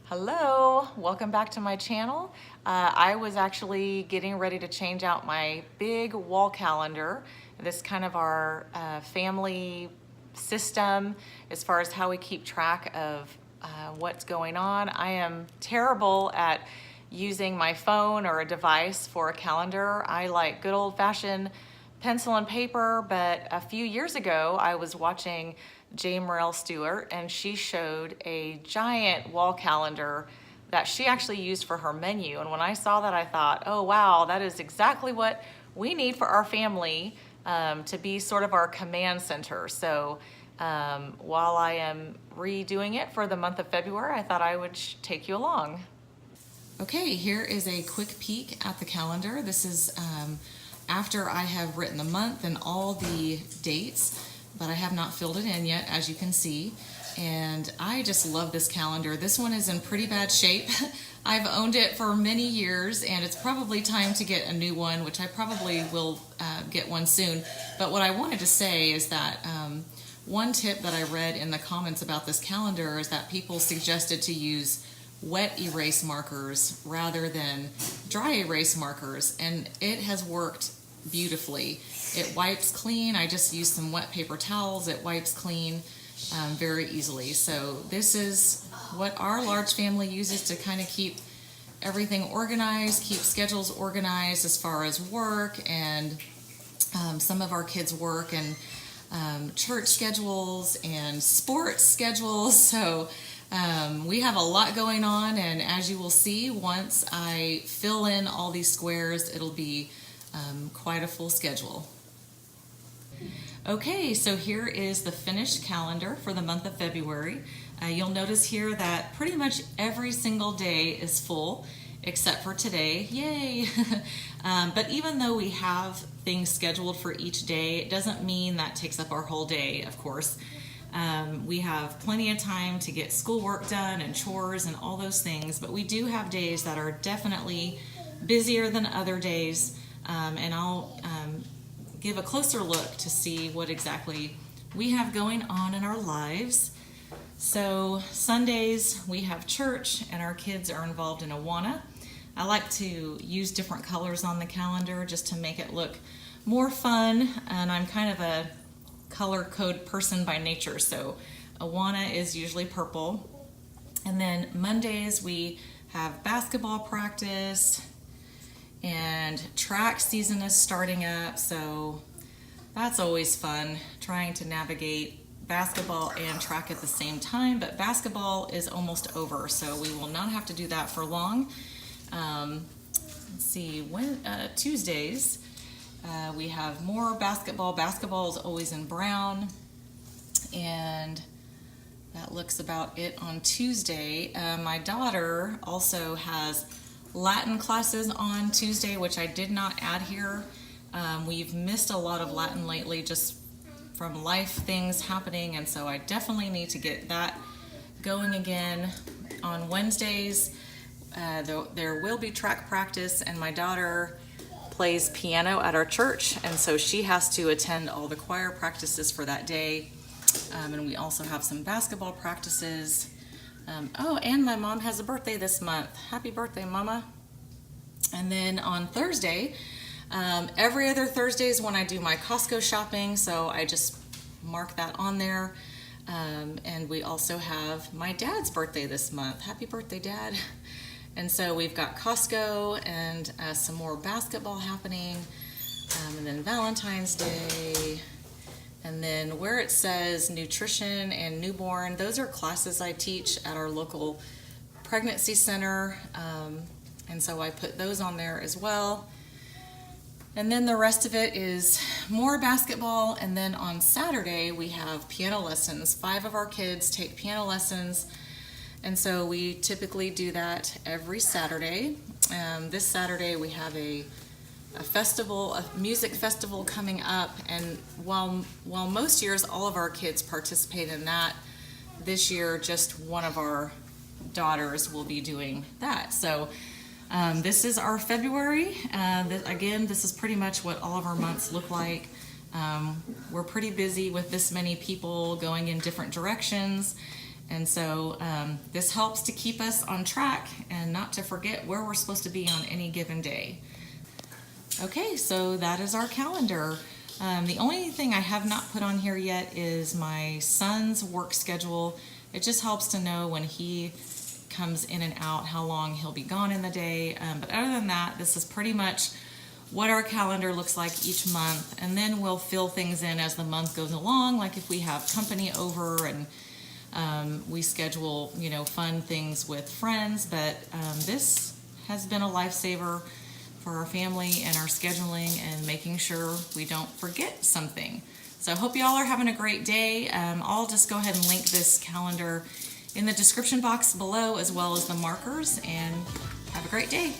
Hello, welcome back to my channel. I was actually getting ready to change out my big wall calendar. This kind of our family system as far as how we keep track of what's going on. I am terrible at using my phone or a device for a calendar. I like good old-fashioned pencil and paper, but a few years ago I was watching Jane Morrell Stewart, and she showed a giant wall calendar that she actually used for her menu. And when I saw that, I thought, oh wow, that is exactly what we need for our family to be sort of our command center. So while I am redoing it for the month of February, I thought I would take you along. Okay, here is a quick peek at the calendar. This is after I have written the month and all the dates, but I have not filled it in yet, as you can see. And I just love this calendar. This one is in pretty bad shape. I've owned it for many years, and it's probably time to get a new one, which I probably will get one soon. But what I wanted to say is that one tip that I read in the comments about this calendar is that people suggested to use wet erase markers rather than dry erase markers, and it has worked beautifully. It wipes clean. I just use some wet paper towels. It wipes clean very easily. So this is what our large family uses to kind of keep everything organized, keep schedules organized as far as work and some of our kids' work and church schedules and sports schedules. So we have a lot going on, and as you will see, once I fill in all these squares, it'll be quite a full schedule. Okay, so here is the finished calendar for the month of February. You'll notice here that pretty much every single day is full, except for today. Yay! But even though we have things scheduled for each day, it doesn't mean that takes up our whole day, of course. We have plenty of time to get schoolwork done and chores and all those things, but we do have days that are definitely busier than other days, and I'll give a closer look to see what exactly we have going on in our lives. So Sundays we have church, and our kids are involved in Awana. I like to use different colors on the calendar just to make it look more fun, and I'm kind of a color code person by nature, so Awana is usually purple. And then Mondays we have basketball practice, and track season is starting up, so that's always fun, trying to navigate basketball and track at the same time. But basketball is almost over, so we will not have to do that for long. Let's see, Tuesdays we have more basketball. Basketball is always in brown, and that looks about it on Tuesday. My daughter also has Latin classes on Tuesday, which I did not add here. We've missed a lot of Latin lately just from life things happening, and so I definitely need to get that going again. On Wednesdays, there will be track practice, and my daughter plays piano at our church, and so she has to attend all the choir practices for that day. And we also have some basketball practices. Oh, and my mom has a birthday this month. Happy birthday, Mama. And then on Thursday, every other Thursday is when I do my Costco shopping, so I just mark that on there. And we also have my dad's birthday this month. Happy birthday, Dad. And so we've got Costco and some more basketball happening, and then Valentine's Day. And then where it says nutrition and newborn, those are classes I teach at our local pregnancy center. And so I put those on there as well. And then the rest of it is more basketball. And then on Saturday, we have piano lessons. 5 of our kids take piano lessons. And so we typically do that every Saturday. This Saturday we have a festival, a music festival coming up, and while most years all of our kids participate in that, this year just one of our daughters will be doing that. So this is our February. Again, this is pretty much what all of our months look like. We're pretty busy with this many people going in different directions, And so this helps to keep us on track and not to forget where we're supposed to be on any given day. Okay, so that is our calendar. The only thing I have not put on here yet is my son's work schedule. It just helps to know when he comes in and out, how long he'll be gone in the day. But other than that, this is pretty much what our calendar looks like each month. And then we'll fill things in as the month goes along, like if we have company over and we schedule, fun things with friends. But this has been a lifesaver for our family and our scheduling and making sure we don't forget something. So I hope y'all are having a great day. I'll just go ahead and link this calendar in the description box below, as well as the markers, and have a great day.